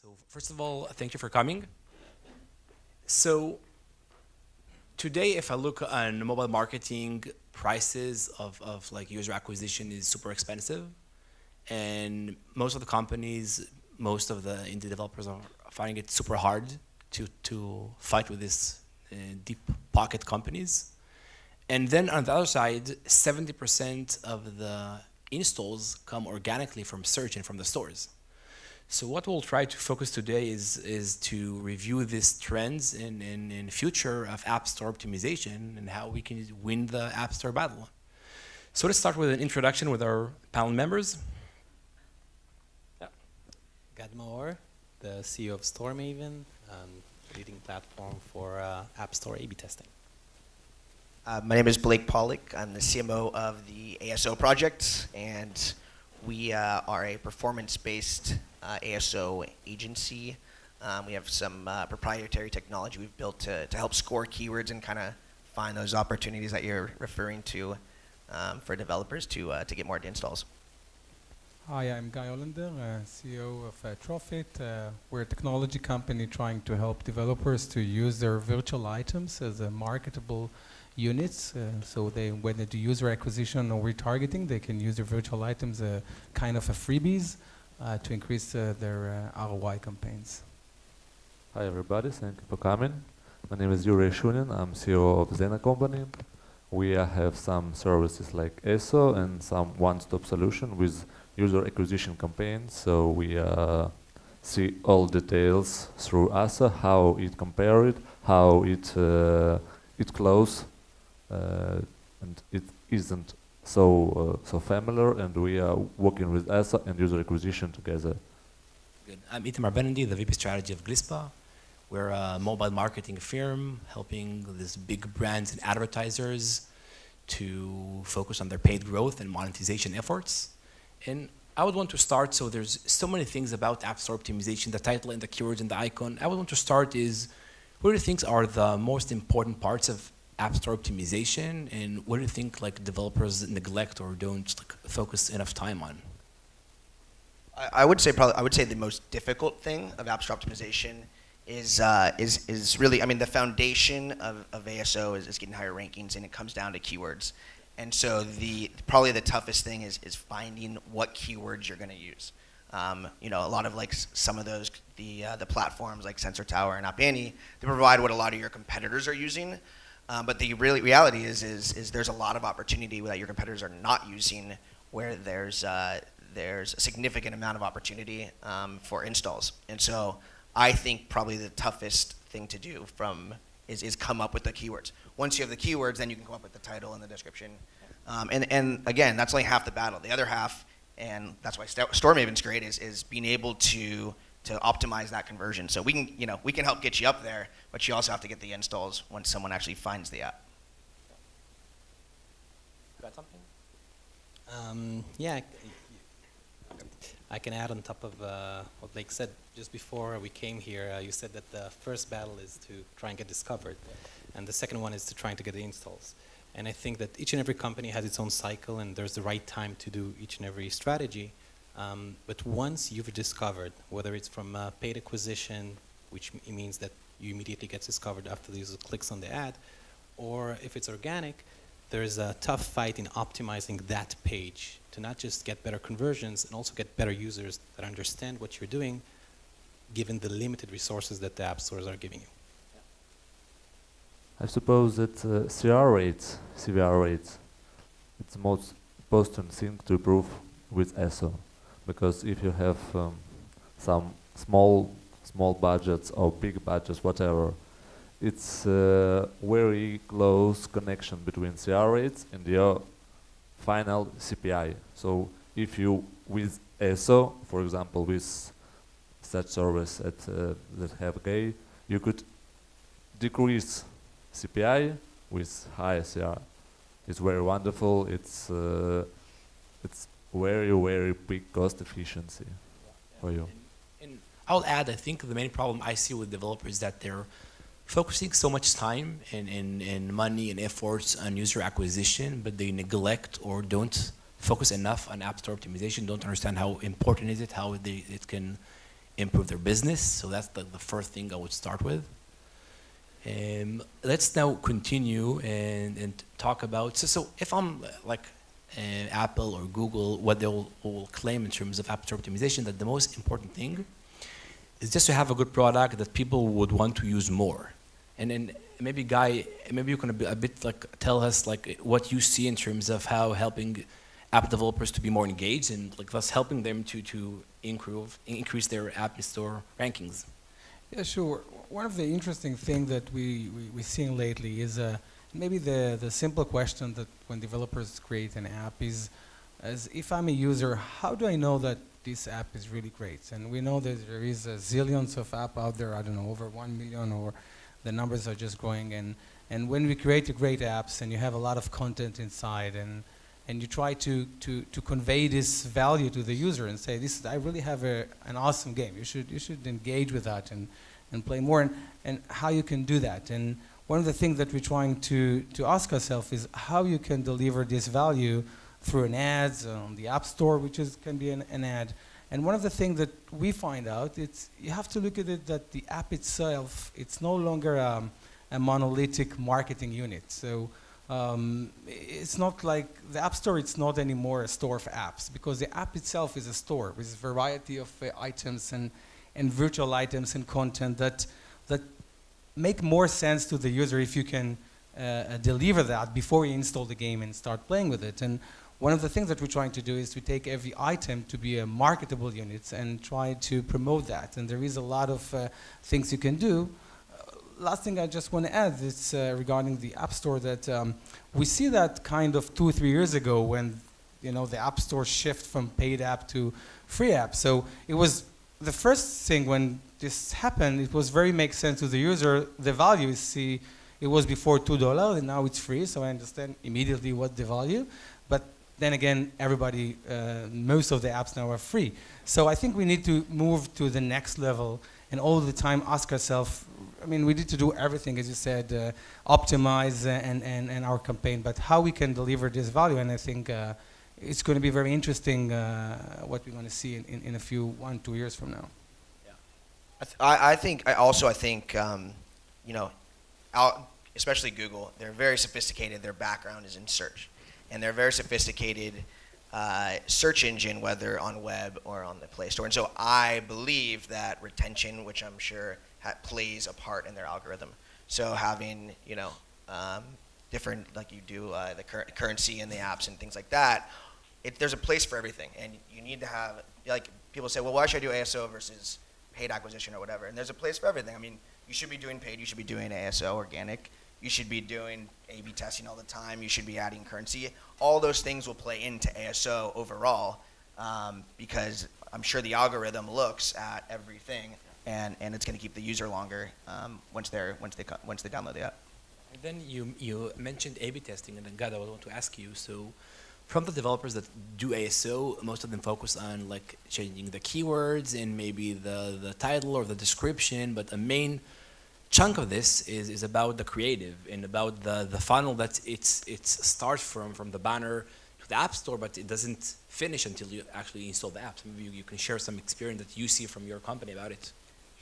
So first of all, thank you for coming. So today, if I look on mobile marketing, prices of like user acquisition is super expensive, and most of the companies, most of the indie developers are finding it super hard to fight with these deep pocket companies. And then on the other side, 70% of the installs come organically from search and from the stores. So what we'll try to focus today is to review these trends in future of App Store optimization and how we can win the App Store battle. So let's start with an introduction with our panel members. Yeah. Gad Maor, the CEO of StoreMaven, leading platform for App Store A/B testing. My name is Blake Pollock. I'm the CMO of the ASO project, and we are a performance-based ASO agency. We have some proprietary technology we've built to help score keywords and kind of find those opportunities that you're referring to for developers to get more installs. Hi, I'm Guy Ollender, CEO of Trofit. We're a technology company trying to help developers to use their virtual items as a marketable units. So when they do user acquisition or retargeting, they can use their virtual items kind of a freebies to increase their ROI campaigns. Hi everybody, thank you for coming. My name is Yuri Shunin, I'm CEO of Zena company. We have some services like ESO and some one-stop solution with user acquisition campaigns. So we see all details through ASA, how it compared, how it close, and it isn't so familiar, and we are working with ASA and user acquisition together. Good. I'm Itamar Benendi, the VP strategy of Glispa. We're a mobile marketing firm helping these big brands and advertisers to focus on their paid growth and monetization efforts. And I would want to start, so there's so many things about App Store optimization, the title and the keywords and the icon. I would want to start is, what do you think are the most important parts of App Store optimization, and what do you think like developers neglect or don't like, focus enough time on? I would say the most difficult thing of App Store optimization is really, I mean, the foundation of ASO is getting higher rankings, and it comes down to keywords. And so probably the toughest thing is finding what keywords you're going to use. You know, a lot of like some of those the platforms like Sensor Tower and App Annie, they provide what a lot of your competitors are using. But the reality is there's a lot of opportunity that your competitors are not using, where there's a significant amount of opportunity for installs. And so I think probably the toughest thing to do is come up with the keywords. Once you have the keywords, then you can come up with the title and the description. And again, that's only half the battle. The other half, and that's why StoreMaven's great, is being able to optimize that conversion. So we can help get you up there, but you also have to get the installs once someone actually finds the app. Got something? Yeah, I can add on top of what Blake said. Just before we came here, you said that the first battle is to try and get discovered, and the second one is to trying to get the installs. And I think that each and every company has its own cycle, and there's the right time to do each and every strategy. But once you've discovered, whether it's from paid acquisition, which means that you immediately get discovered after the user clicks on the ad, or if it's organic, there's a tough fight in optimizing that page to not just get better conversions and also get better users that understand what you're doing, given the limited resources that the app stores are giving you. I suppose that CVR rates, it's the most important thing to improve with ESO, because if you have some small budgets or big budgets, whatever, it's a very close connection between CR rates and your final CPI. So if you, with ESO, for example, with such service that have GAY, you could decrease CPI with high CR. It's very wonderful. It's very big cost efficiency for you. And I'll add, I think the main problem I see with developers is that they're focusing so much time and money and efforts on user acquisition, but they neglect or don't focus enough on App Store optimization, don't understand how important is it, how it can improve their business. So that's the first thing I would start with. Let's now continue and talk about, so if I'm like Apple or Google, what will claim in terms of App Store optimization, that the most important thing is just to have a good product that people would want to use more. And then maybe Guy, maybe you can a bit like tell us like what you see in terms of how helping app developers to be more engaged and like thus helping them to increase their App Store rankings. Yeah, sure. One of the interesting things that we're seeing lately is maybe the simple question that when developers create an app is, as if I'm a user, how do I know that this app is really great? And we know that there is zillions of apps out there, I don't know, over 1 million, or the numbers are just growing. And when we create great apps and you have a lot of content inside and you try to convey this value to the user and say, I really have an awesome game. You should engage with that and play more, and how you can do that. And one of the things that we're trying to ask ourselves is how you can deliver this value through an ads on the App Store, which can be an ad. And one of the things that we find out, you have to look at it that the app itself, it's no longer a monolithic marketing unit. So it's not like the App Store, it's not anymore a store of apps, because the app itself is a store with a variety of items and virtual items and content that make more sense to the user if you can deliver that before you install the game and start playing with it. And one of the things that we're trying to do is to take every item to be a marketable unit and try to promote that. And there is a lot of things you can do. Last thing I just want to add is regarding the App Store, that we see that kind of 2 or 3 years ago when the App Store shift from paid app to free app. So it was the first thing when this happened, it was very make sense to the user. The value is, see, it was before $2 and now it's free, so I understand immediately what the value. But then again, everybody, most of the apps now are free. So I think we need to move to the next level and all the time ask ourselves, we need to do everything, as you said, optimize and our campaign, but how we can deliver this value. And I think it's going to be very interesting what we're going to see in a few 1 2 years from now. I think especially Google, they're very sophisticated. Their background is in search, and they're very sophisticated search engine, whether on web or on the Play Store. And so I believe that retention, which I'm sure plays a part in their algorithm. So having different, like you do the currency in the apps and things like that, there's a place for everything, and you need to have, like people say, well, why should I do ASO versus paid acquisition or whatever? And there's a place for everything. You should be doing paid, you should be doing ASO, organic, you should be doing A/B testing all the time, you should be adding currency. All those things will play into ASO overall, because I'm sure the algorithm looks at everything, and it's going to keep the user longer once they download the app. And then you mentioned A/B testing, and then God, I want to ask you, so from the developers that do ASO, most of them focus on like changing the keywords and maybe the title or the description, but a main chunk of this is about the creative and about the funnel that it starts from the banner to the App Store, but it doesn't finish until you actually install the app. So maybe you can share some experience that you see from your company about it.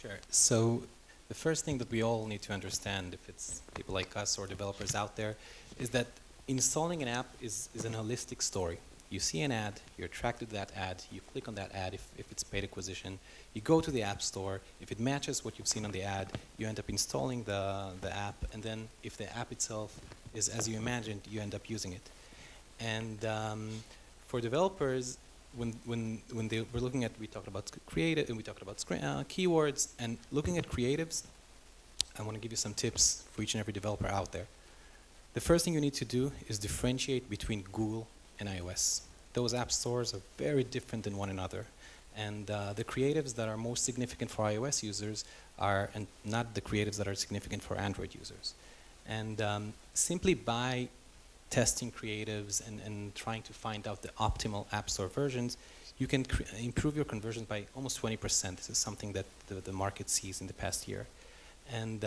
Sure. So the first thing that we all need to understand, if it's people like us or developers out there, is that installing an app is an holistic story. You see an ad, you're attracted to that ad, you click on that ad if it's paid acquisition, you go to the App Store, if it matches what you've seen on the ad, you end up installing the app, and then if the app itself is as you imagined, you end up using it. And for developers, when they were looking at, we talked about creative, and we talked about keywords, and looking at creatives, I want to give you some tips for each and every developer out there. The first thing you need to do is differentiate between Google and iOS. Those app stores are very different than one another. And the creatives that are most significant for iOS users are not the creatives that are significant for Android users. And simply by testing creatives and trying to find out the optimal app store versions, you can improve your conversions by almost 20%. This is something that the market sees in the past year. And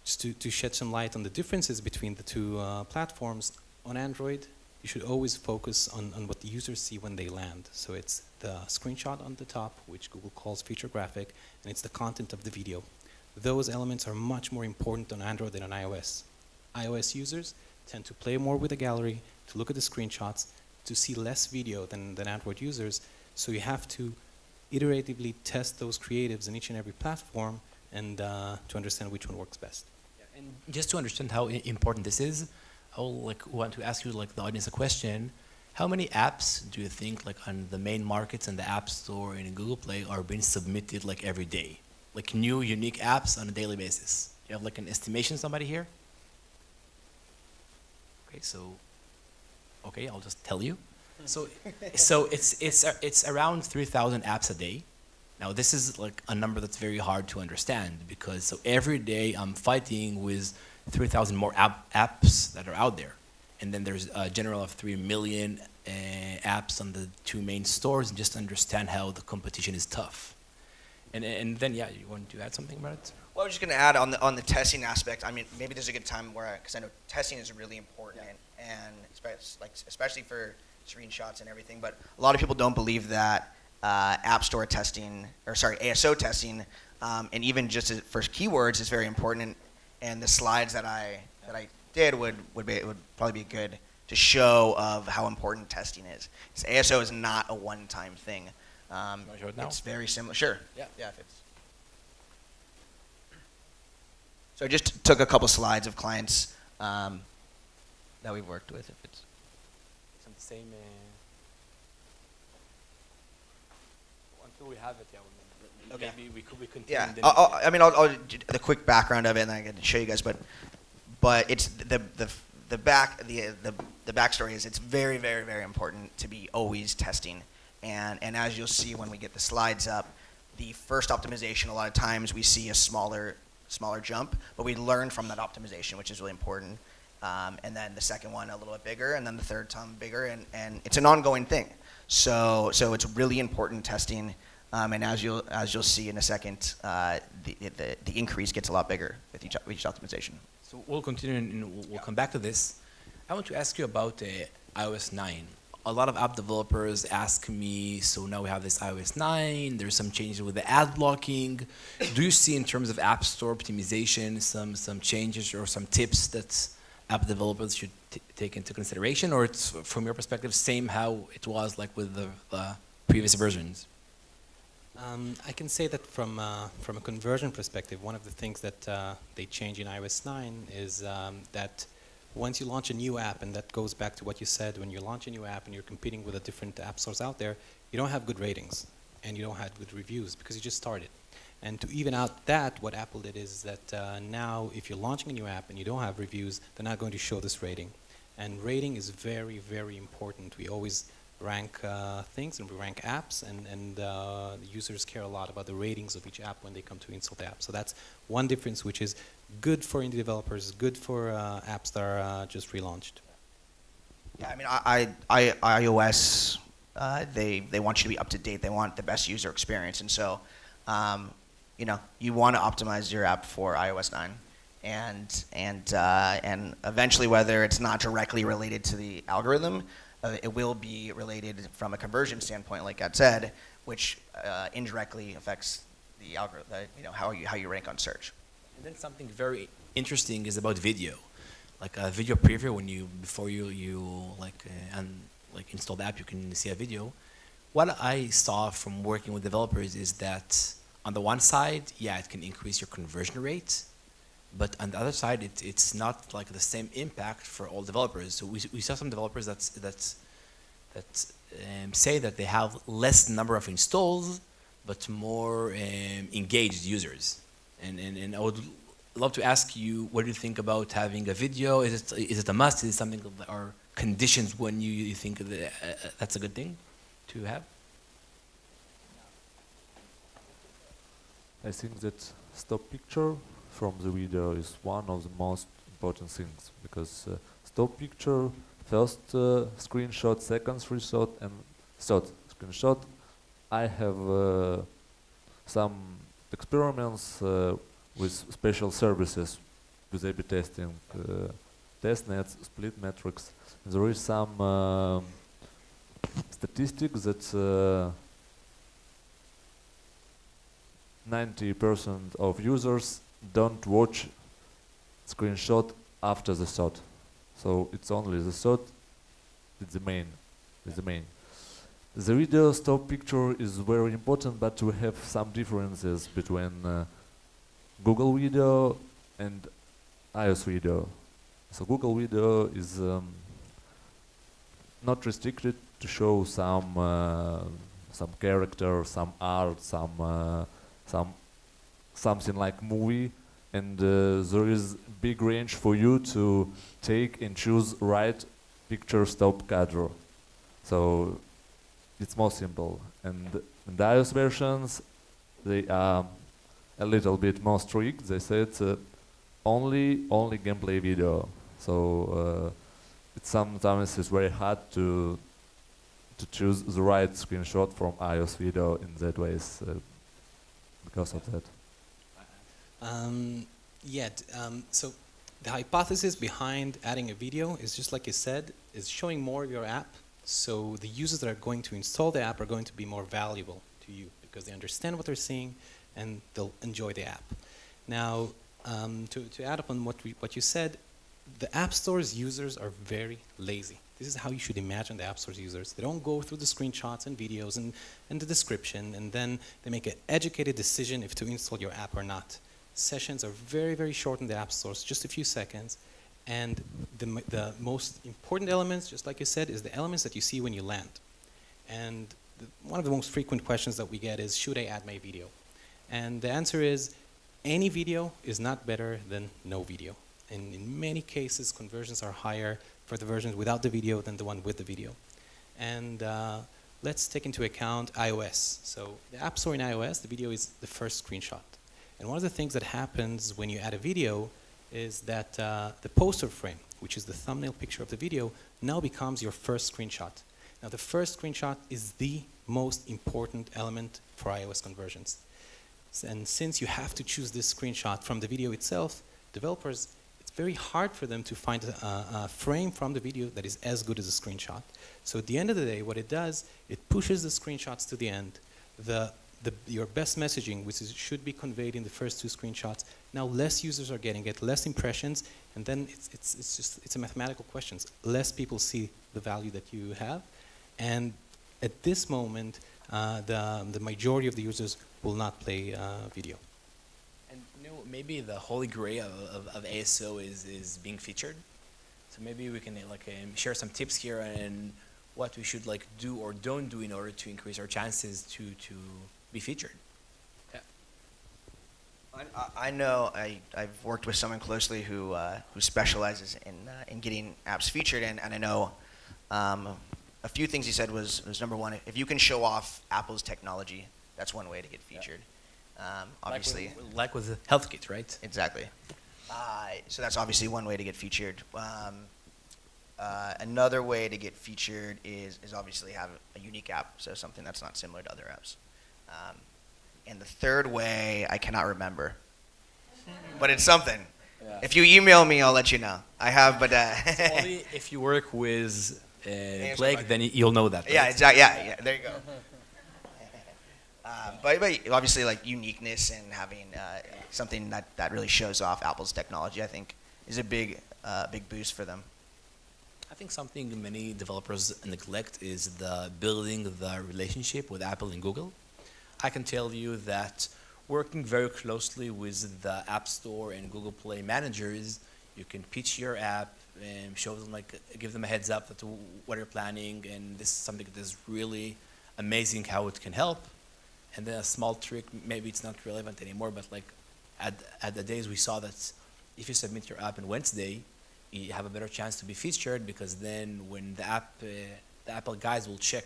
just to shed some light on the differences between the two platforms, on Android, you should always focus on what the users see when they land. So it's the screenshot on the top, which Google calls feature graphic, and it's the content of the video. Those elements are much more important on Android than on iOS. iOS users tend to play more with the gallery, to look at the screenshots, to see less video than Android users. So you have to iteratively test those creatives in each and every platform and to understand which one works best. And just to understand how important this is, I will want to ask you, the audience, a question. How many apps do you think, on the main markets and the App Store and in Google Play, are being submitted every day? New, unique apps on a daily basis. Do you have an estimation, somebody here? Okay, so, okay, I'll just tell you. So it's around 3,000 apps a day. Now this is a number that's very hard to understand, because so every day I'm fighting with 3,000 more apps that are out there, and then there's a general of 3 million apps on the 2 main stores, and just understand how the competition is tough. And then yeah, you want to add something about it? Well, I was just going to add on the testing aspect. I mean, maybe there's a good time where, because I know testing is really important, and especially for screenshots and everything. But a lot of people don't believe that App Store testing, or sorry, ASO testing, and even just for keywords is very important. And the slides that I did would probably be good to show of how important testing is. So ASO is not a one-time thing. Want to show it now? It's very similar. Sure. Yeah. Yeah. If it's so, I just took a couple slides of clients that we've worked with. If it's Some same. Until we have it, yeah. Okay. Maybe we continue. yeah, then- I'll the quick background of it, and I can show you guys. But it's the backstory is it's very, very, very important to be always testing. And as you'll see when we get the slides up, the first optimization, a lot of times we see a smaller jump, but we learn from that optimization, which is really important. And then the second one a little bit bigger, and then the third time bigger, and it's an ongoing thing. So it's really important testing. And as you'll see in a second, the increase gets a lot bigger with each optimization. So we'll continue and we'll come back to this. I want to ask you about iOS 9. A lot of app developers ask me, so now we have this iOS 9, there's some changes with the ad blocking. Do you see in terms of App Store optimization some changes or some tips that app developers should take into consideration, or it's, from your perspective, same how it was with the previous versions? I can say that from a conversion perspective, one of the things that they change in iOS 9 is that once you launch a new app, and that goes back to what you said, when you launch a new app and you're competing with the different app stores out there, you don't have good ratings and you don't have good reviews because you just started. And to even out that, what Apple did is that now if you're launching a new app and you don't have reviews, they're not going to show this rating. And rating is very, very important. We always rank things and we rank apps, and the users care a lot about the ratings of each app when they come to install the app. So that's one difference, which is good for indie developers, good for apps that are just relaunched. Yeah, I mean, iOS, they want you to be up to date. They want the best user experience, and so, you know, you want to optimize your app for iOS 9, and eventually, whether it's not directly related to the algorithm, it will be related from a conversion standpoint, like I said, which indirectly affects the algorithm, you know, how you rank on search. And then something very interesting is about video, like a video preview. Before you install the app, you can see a video. What I saw from working with developers is that on the one side, yeah, it can increase your conversion rate, but on the other side, it's not like the same impact for all developers. So we saw some developers that say that they have less number of installs, but more engaged users. And I would love to ask you, what do you think about having a video? Is it a must? Is it something that are conditions when you think that's a good thing to have? I think that stop picture from the video is one of the most important things, because stop picture, first screenshot, second screenshot, and third screenshot. I have some experiments with special services with A/B testing testnets, split metrics. There is some statistics that 90% of users don't watch screenshot after the shot. So it's only the shot, it's the main. The video stop picture is very important, but we have some differences between Google Video and iOS Video. So Google Video is not restricted to show some character, some art, something like movie, and there is big range for you to take and choose right picture stop cadre. So it's more simple. And the iOS versions, they are a little bit more strict. They said only gameplay video. So it sometimes is very hard to choose the right screenshot from iOS video in that ways because of that. So the hypothesis behind adding a video is just like you said, is showing more of your app. So the users that are going to install the app are going to be more valuable to you because they understand what they're seeing and they'll enjoy the app. Now, to add up on what you said, the App Store's users are very lazy. This is how you should imagine the App Store's users. They don't go through the screenshots and videos and the description, and then they make an educated decision if to install your app or not. Sessions are very, very short in the App Stores, just a few seconds. And the most important elements, just like you said, is the elements that you see when you land. And one of the most frequent questions that we get is, should I add my video? And the answer is, any video is not better than no video. And in many cases, conversions are higher for the versions without the video than the one with the video. And let's take into account iOS. So the App Store in iOS, the video is the first screenshot. And one of the things that happens when you add a video is that the poster frame, which is the thumbnail picture of the video, now becomes your first screenshot. Now the first screenshot is the most important element for iOS conversions. And since you have to choose this screenshot from the video itself, developers, it's very hard for them to find a frame from the video that is as good as a screenshot. So at the end of the day, what it does, it pushes the screenshots to the end. Your best messaging, which should be conveyed in the first two screenshots, now less users are getting it, less impressions, and then it's a mathematical question. Less people see the value that you have, and at this moment, the majority of the users will not play video. And maybe the holy grail of ASO is being featured. So maybe we can share some tips here and what we should do or don't do in order to increase our chances to be featured. Yeah. I know I've worked with someone closely who specializes in getting apps featured, and I know a few things he said was number one, if you can show off Apple's technology, that's one way to get featured. Obviously, like with the HealthKit, right? Exactly. So that's obviously one way to get featured. Another way to get featured is obviously have a unique app, so something that's not similar to other apps. And the third way, I cannot remember, but it's something. Yeah. If you email me, I'll let you know. I have, but only if you work with Blake, then you'll know that. Right? Yeah, exactly. Yeah, there you go. But obviously, uniqueness and having something that really shows off Apple's technology, I think, is a big boost for them. I think something many developers neglect is building the relationship with Apple and Google. I can tell you that working very closely with the App Store and Google Play managers, you can pitch your app and show them, give them a heads up to what you're planning, and this is something that is really amazing how it can help. And then a small trick, maybe it's not relevant anymore, but at the days we saw that if you submit your app on Wednesday, you have a better chance to be featured, because then when the Apple guys will check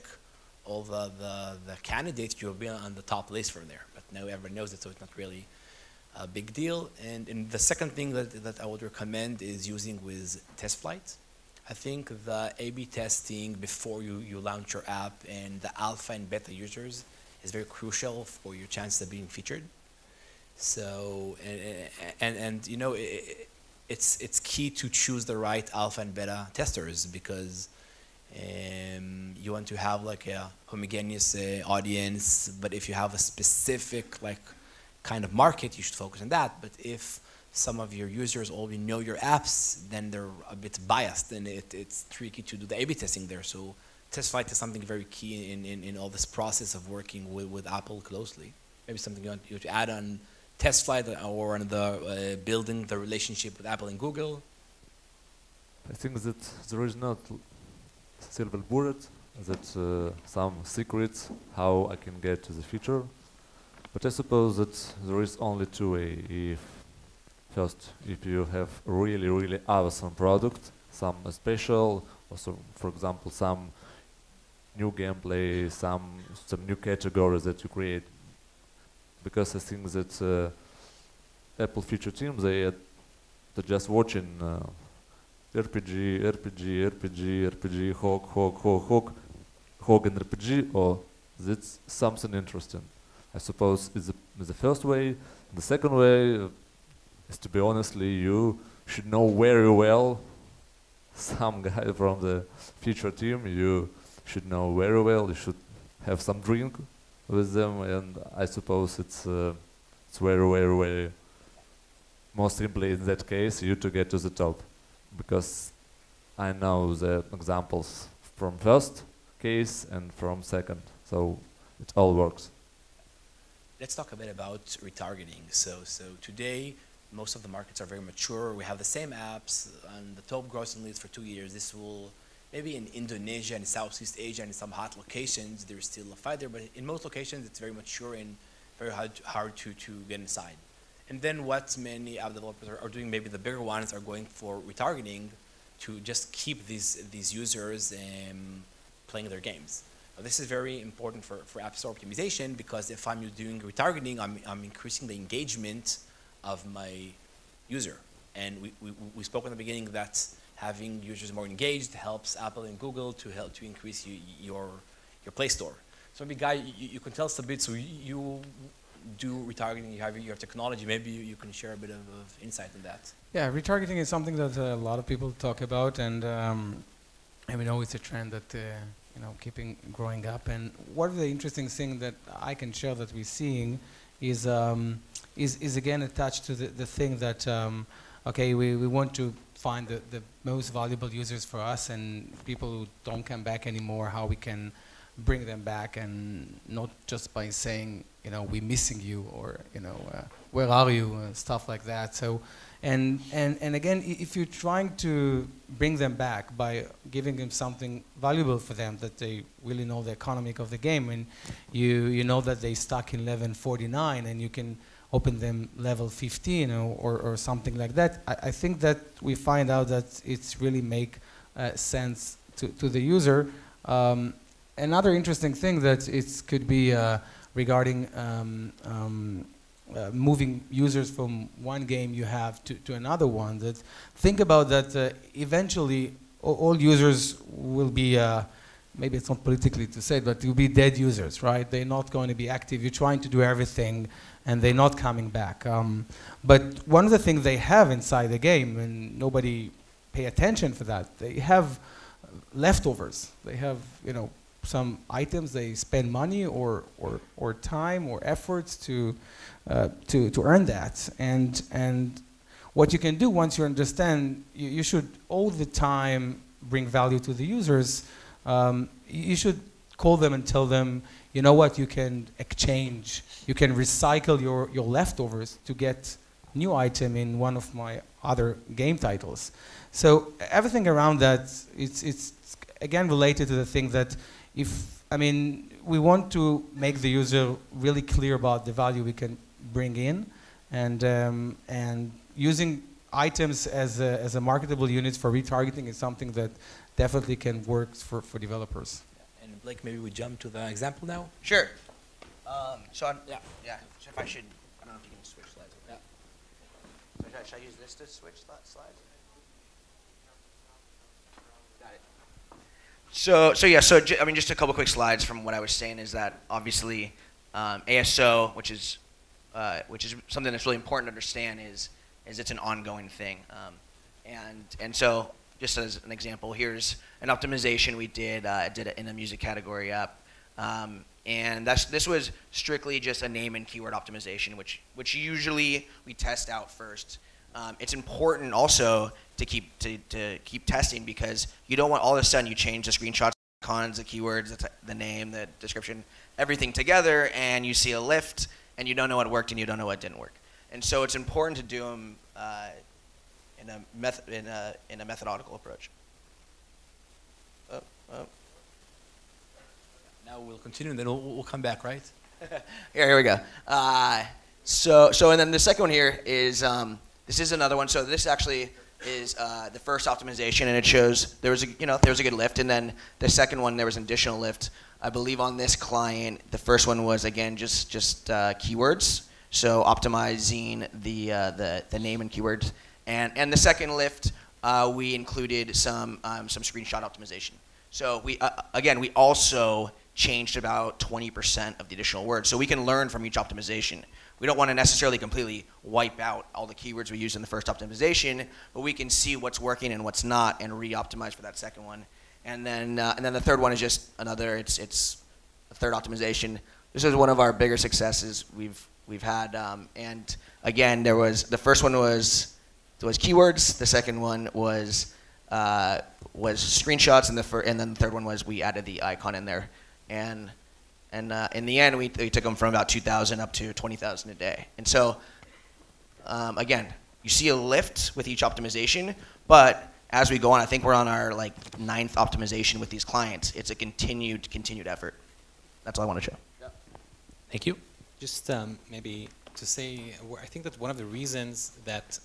all the candidates, you'll be on the top list from there. But now everyone knows it, so it's not really a big deal. And the second thing that I would recommend is using with TestFlight. I think the A/B testing before you launch your app and the alpha and beta users is very crucial for your chances of being featured. So, it's key to choose the right alpha and beta testers because you want to have like a homogeneous audience, but if you have a specific like kind of market, you should focus on that. But if some of your users already know your apps, then they're a bit biased, and it's tricky to do the A/B testing there. So test flight is something very key in all this process of working with Apple closely. Maybe something you want to add on test flight or on the building the relationship with Apple and Google. I think that there is not silver bullet, that some secrets how I can get to the future. But I suppose that there is only two ways. First, if you have a really, really awesome product, some special, also for example, some new gameplay, some new categories that you create. Because I think that Apple future teams, they're just watching RPG, hog and RPG, or that's something interesting. I suppose is the first way. The second way is, to be honestly, you should know very well some guy from the future team. You should know very well. You should have some drink with them, and I suppose it's very, very, very more simply in that case you to get to the top, because I know the examples from first case and from second, so it all works. Let's talk a bit about retargeting. So today, most of the markets are very mature. We have the same apps on the top grossing list for 2 years. This will, maybe in Indonesia and Southeast Asia and in some hot locations, there's still a fight there, but in most locations, it's very mature and very hard to get inside. And then what many app developers are doing, maybe the bigger ones, are going for retargeting to just keep these users playing their games. Now, this is very important for App Store optimization, because if I'm doing retargeting, I'm increasing the engagement of my user. And we spoke in the beginning that having users more engaged helps Apple and Google to increase your Play Store. So maybe Guy, you can tell us a bit. So you do retargeting, you have your technology. Maybe you can share a bit of insight on that. Yeah, retargeting is something that a lot of people talk about, and we know it's a trend that keeping growing up. And one of the interesting things that I can share that we're seeing is again attached to the thing that okay, we want to find the most valuable users for us and people who don't come back anymore, how we can bring them back, and not just by saying, we're missing you, or, where are you, stuff like that. So, and again, if you're trying to bring them back by giving them something valuable for them, that they really know the economic of the game, and you know that they stuck in level 49 and you can open them level 15 or something like that, I think that we find out that it's really make sense to the user. Another interesting thing that it could be regarding moving users from one game you have to another one. That think about that eventually all users will be, maybe it's not politically to say, but you'll be dead users, right? They're not going to be active. You're trying to do everything and they're not coming back. But one of the things they have inside the game, and nobody pay attention for that, they have leftovers. They have, some items. They spend money or time or efforts to earn that. And what you can do once you understand, you should all the time bring value to the users. You should call them and tell them, you know what, you can exchange, you can recycle your leftovers to get new item in one of my other game titles. So everything around that, it's again related to the thing that we want to make the user really clear about the value we can bring in, and using items as a marketable unit for retargeting is something that definitely can work for developers. And Blake, maybe we jump to the example now? Sure. So if I should, I don't know if you can switch slides. Yeah. So should I use this to switch slides? Got it. So just a couple quick slides from what I was saying is that obviously ASO, which is something that's really important to understand, is is it's an ongoing thing. And so just as an example, here's an optimization we did it in a music category app. And this was strictly just a name and keyword optimization, which usually we test out first. It's important also to keep testing, because you don't want all of a sudden you change the screenshots, icons, the keywords, the name, the description, everything together, and you see a lift, and you don't know what worked and you don't know what didn't work. And so it's important to do them in a methodological approach. Now we'll continue, and then we'll come back, right? Here we go. So and then the second one here is this is another one. So this actually is the first optimization, and it shows there was a good lift, and then the second one there was an additional lift. I believe on this client, the first one was again just keywords, so optimizing the name and keywords, and the second lift we included some screenshot optimization. So we also changed about 20% of the additional words, so we can learn from each optimization. We don't want to necessarily completely wipe out all the keywords we used in the first optimization, but we can see what's working and what's not, and re-optimize for that second one. And then the third one is just another. It's a third optimization. This is one of our bigger successes we've had. And again, the first one was keywords. The second one was screenshots, and then the third one was we added the icon in there. And in the end, we took them from about 2,000 up to 20,000 a day. And so, again, you see a lift with each optimization, but as we go on, I think we're on our 9th optimization with these clients. It's a continued effort. That's all I want to show. Yeah. Thank you. Just maybe to say, I think that one of the reasons that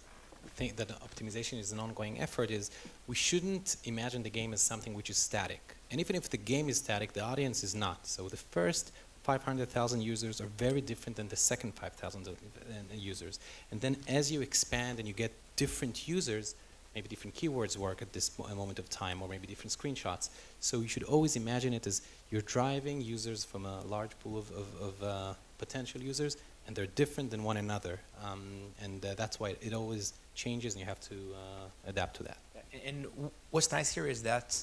optimization is an ongoing effort is we shouldn't imagine the game as something which is static. And even if the game is static, the audience is not. So the first 500,000 users are very different than the second 5,000 users. And then as you expand and you get different users, maybe different keywords work at this moment of time, or maybe different screenshots. So you should always imagine it as you're driving users from a large pool of potential users, and they're different than one another. And that's why it always changes, and you have to adapt to that. And what's nice here is that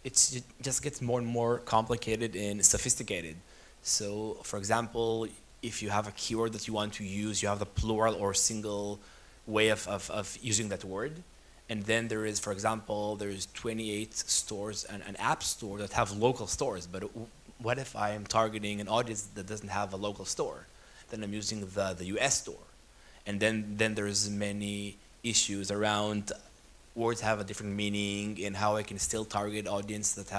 it just gets more and more complicated and sophisticated. So, for example, if you have a keyword that you want to use, you have the plural or single way of using that word. And then there is, for example, there's 28 stores and an app store that have local stores. But what if I am targeting an audience that doesn't have a local store? Then I'm using the US store. And then there's many issues around words have a different meaning and how I can still target audience that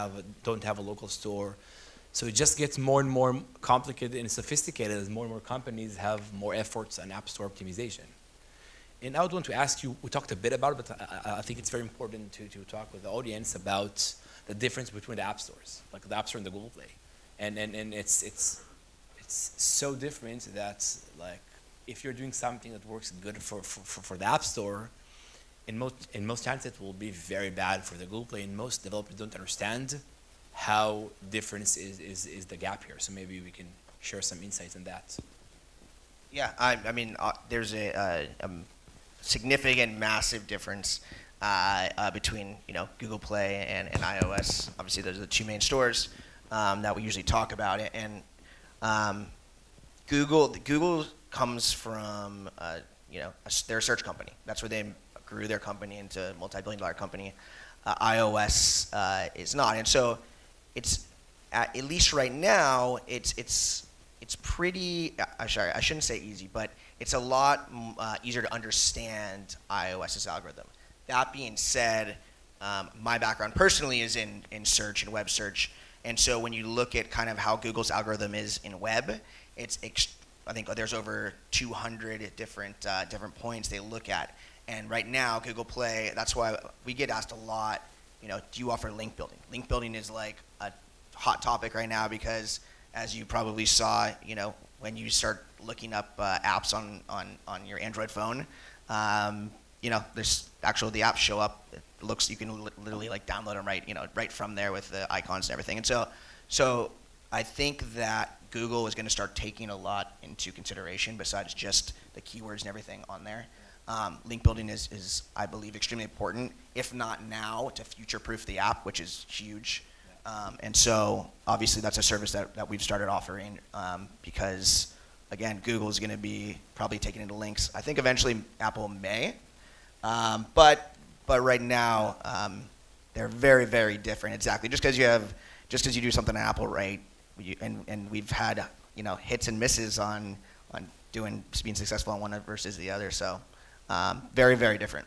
don't have a local store. So it just gets more and more complicated and sophisticated as more and more companies have more efforts on app store optimization. And I would want to ask you, we talked a bit about it, but I think it's very important to talk with the audience about the difference between the app stores, like the App Store and the Google Play. And it's so different that if you're doing something that works good for the App Store, in most times it will be very bad for the Google Play, and most developers don't understand how difference is the gap here. So maybe we can share some insights on that. Yeah, I mean, there's a significant, massive difference between Google Play and iOS. Obviously, those are the two main stores that we usually talk about. And Google comes from they're a search company. That's where they grew their company into a multi-billion-dollar company. iOS is not, and so it's at least right now it's pretty. Sorry, I shouldn't say easy, but it's a lot easier to understand iOS's algorithm. That being said, my background personally is in search and web search, and so when you look at kind of how Google's algorithm is in web, I think there's over 200 different points they look at. And right now, Google Play, that's why we get asked a lot, do you offer link building? Link building is like a hot topic right now because, as you probably saw, when you start looking up apps on your Android phone, there's the apps show up. It looks, you can literally download them right from there with the icons and everything. And so I think that Google is going to start taking a lot into consideration besides just the keywords and everything on there. link building is, I believe, extremely important, if not now, to future-proof the app, which is huge. And so, obviously, that's a service that we've started offering because, again, Google is going to be probably taking into links. I think eventually Apple may, but right now they're very, very different. Exactly, just because you do something on Apple, right? And we've had hits and misses on being successful on one versus the other. So very, very different.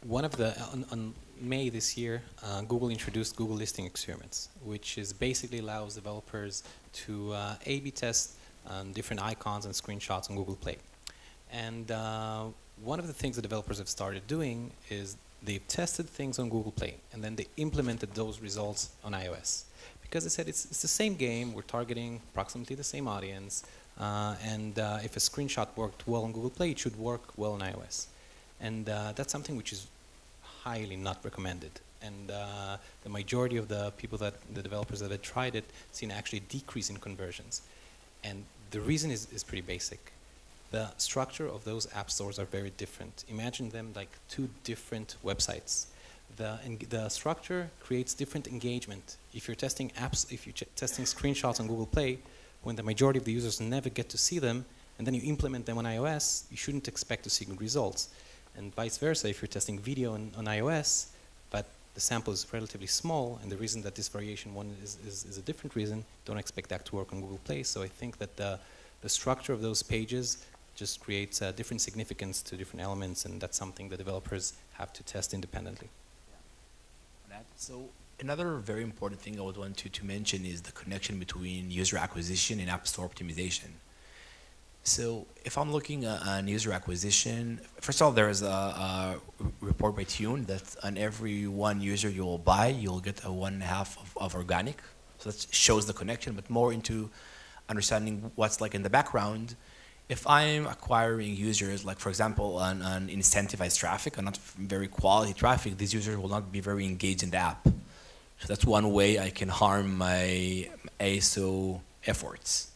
One of the on May this year, Google introduced Google Listing Experiments, which is basically allows developers to A/B test different icons and screenshots on Google Play. And one of the things the developers have started doing is they've tested things on Google Play, and then they implemented those results on iOS. Because they said it's the same game, we're targeting approximately the same audience, and if a screenshot worked well on Google Play, it should work well on iOS. And that's something which is highly not recommended. And the majority of the developers that have tried it, seen actually a decrease in conversions. And the reason is pretty basic. The structure of those app stores are very different. Imagine them like two different websites. The structure creates different engagement. If you're testing apps, if you're testing screenshots on Google Play, when the majority of the users never get to see them, and then you implement them on iOS, you shouldn't expect to see good results. And vice versa, if you're testing video on iOS, but the sample is relatively small, and the reason that this variation one is a different reason, don't expect that to work on Google Play. So I think that the structure of those pages just creates different significance to different elements, and that's something the developers have to test independently. So another very important thing I would want to mention is the connection between user acquisition and App Store optimization. So if I'm looking at user acquisition, first of all, there is a report by Tune that on every one user you will buy, you'll get a 1.5 of organic. So that shows the connection, but more into understanding what's like in the background. If I'm acquiring users, like for example, on incentivized traffic, and not very quality traffic, these users will not be very engaged in the app. So that's one way I can harm my ASO efforts.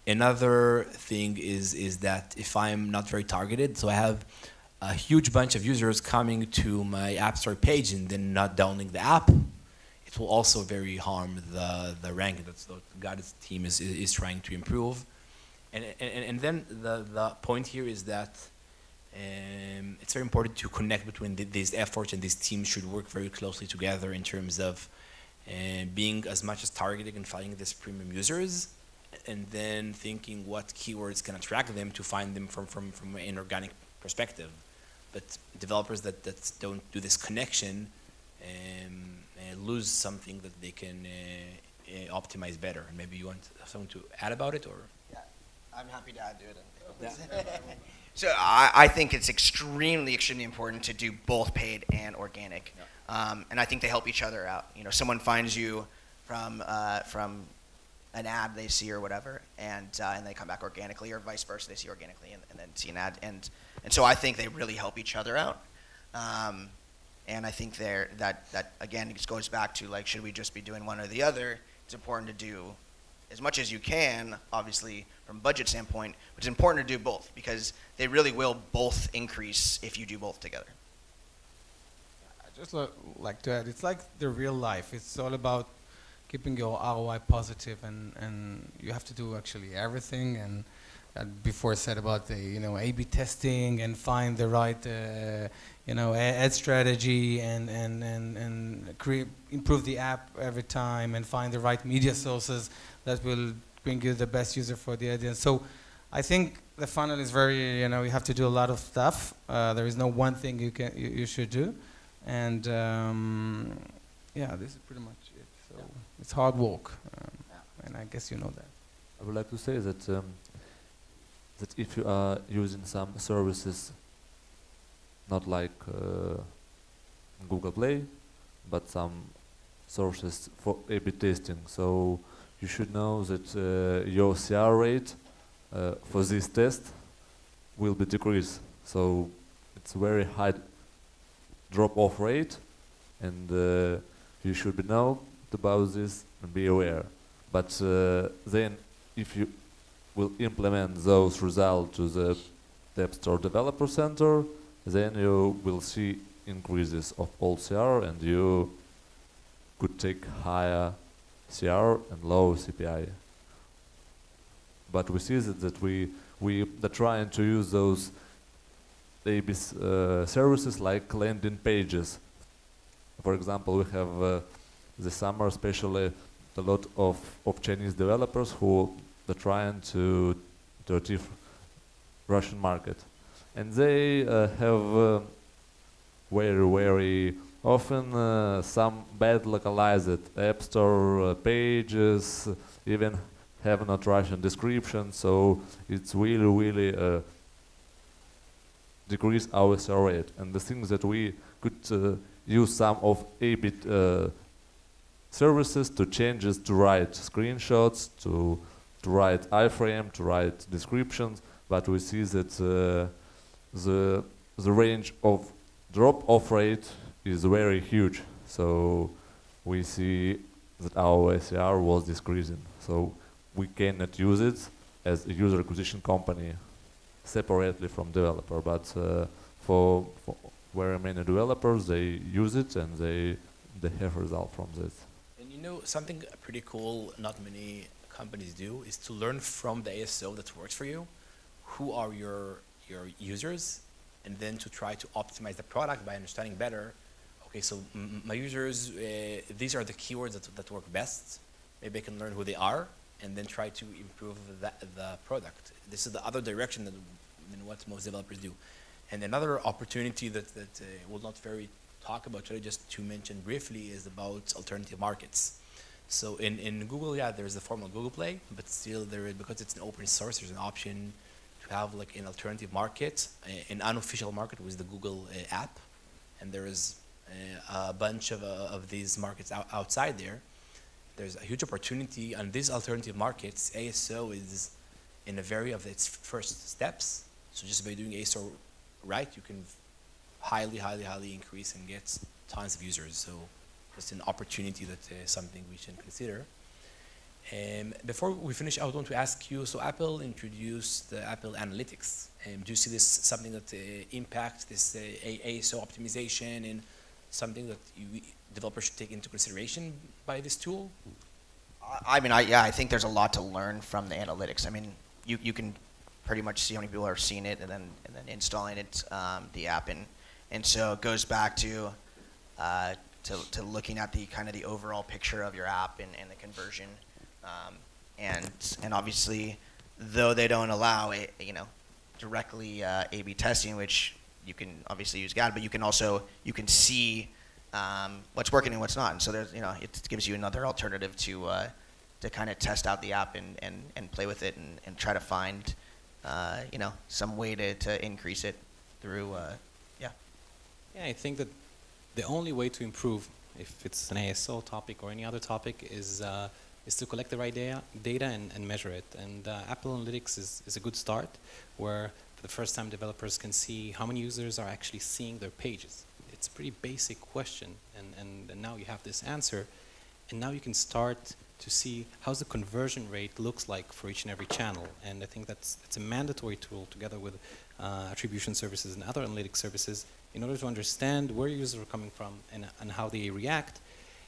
Another thing is that if I'm not very targeted, so I have a huge bunch of users coming to my App Store page and then not downloading the app, it will also very harm the ranking. That's what God's team is trying to improve. And then the point here is that it's very important to connect between these efforts, and these teams should work very closely together in terms of being as much as targeting and finding these premium users, and then thinking what keywords can attract them to find them from an organic perspective. But developers that don't do this connection lose something that they can optimize better. And maybe you want someone to add about it, or? I'm happy to add to it. So I think it's extremely important to do both paid and organic, and I think they help each other out. Someone finds you from an ad they see or whatever, and they come back organically, or vice versa, they see organically and then see an ad, and so I think they really help each other out. And I think that again, it just goes back to like, should we just be doing one or the other? It's important to do as much as you can, obviously, from a budget standpoint, but it's important to do both because they really will both increase if you do both together. I just like to add, it's like the real life. It's all about keeping your ROI positive, and you have to do actually everything. And before said about the A/B testing and find the right ad strategy and improve the app every time and find the right media sources that will bring you the best user for the audience. So I think the funnel is very, you have to do a lot of stuff. There is no one thing you should do. And yeah, this is pretty much it. So it's hard work. And I guess you know that. I would like to say that that if you are using some services not like Google Play, but some sources for A/B testing, so you should know that your CR rate for this test will be decreased. So it's very high drop-off rate, and you should know about this and be aware. But then if you will implement those results to the the App Store Developer Center, then you will see increases of all CR, and you could take higher CR and low CPI. But we see that we are trying to use those AB services like landing pages. For example, we have this summer especially a lot of Chinese developers who are trying to achieve Russian market, and they have very often some bad localized App Store pages, even have not Russian description, so it's really decrease our CR rate. And the thing that we could use some of A/B services to change is to write screenshots, to write iframe, to write descriptions, but we see that the range of drop-off rate is very huge. So we see that our ACR was decreasing. So we cannot use it as a user acquisition company separately from developer, but for very many developers, they use it and they have result from this. And you know, something pretty cool not many companies do is to learn from the ASO that works for you. Who are your users? And then to try to optimize the product by understanding better, okay, so my users, these are the keywords that work best. Maybe I can learn who they are and then try to improve the product. This is the other direction than what most developers do. And another opportunity that we'll not very talk about today, just to mention briefly, is about alternative markets. So in Google, yeah, there's the formal Google Play, but still there is, because it's an open source, there's an option to have like an alternative market, an unofficial market with the Google app. And there is a bunch of these markets outside there. There's a huge opportunity on these alternative markets. ASO is in a very of its first steps. So just by doing ASO right, you can highly increase and get tons of users. So it's an opportunity that is something we should consider. Before we finish, I want to ask you, so Apple introduced the Apple Analytics. Do you see this something that impacts this ASO optimization and something that developers should take into consideration by this tool? I mean, I think there's a lot to learn from the analytics. I mean, you can pretty much see how many people are seeing it and then installing it, the app, and so it goes back to looking at the kind of the overall picture of your app and the conversion, and obviously, though they don't allow it, directly A/B testing, which you can obviously use GAD, but you can see what's working and what's not, and so there's it gives you another alternative to kind of test out the app and play with it and try to find some way to increase it through Yeah, I think that the only way to improve, if it's an ASO topic or any other topic, is to collect the right data and measure it. And Apple Analytics is a good start, where for the first time developers can see how many users are actually seeing their pages. It's a pretty basic question, and now you have this answer, and now you can start to see how the conversion rate looks like for each and every channel. And I think it's a mandatory tool together with attribution services and other analytics services in order to understand where users are coming from and how they react.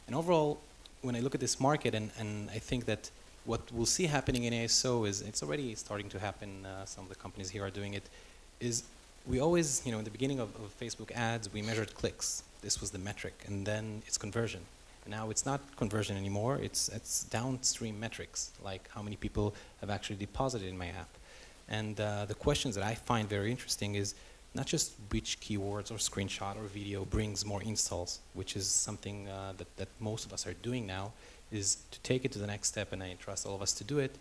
And overall, when I look at this market, and I think that what we'll see happening in ASO is, it's already starting to happen, some of the companies here are doing it, is we always, in the beginning of Facebook ads, we measured clicks. This was the metric, and then it's conversion. And now it's not conversion anymore, it's downstream metrics, like how many people have actually deposited in my app. And the questions that I find very interesting is not just which keywords or screenshot or video brings more installs, which is something that most of us are doing now, is to take it to the next step, and I trust all of us to do it,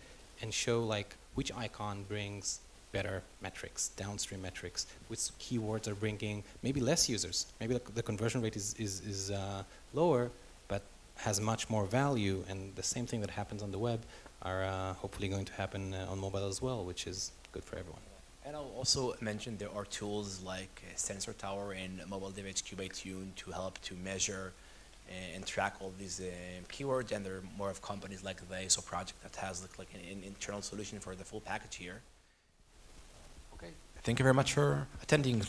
and show like which icon brings better metrics, downstream metrics, which keywords are bringing maybe less users. Maybe the conversion rate is lower, but has much more value, and the same thing that happens on the web are hopefully going to happen on mobile as well, which is good for everyone. And I'll also mention there are tools like Sensor Tower and Mobile Dev HQ by Tune to help to measure and track all these keywords, and there are more of companies like the ASO project that has like an internal solution for the full package here. Okay. Thank you very much for attending.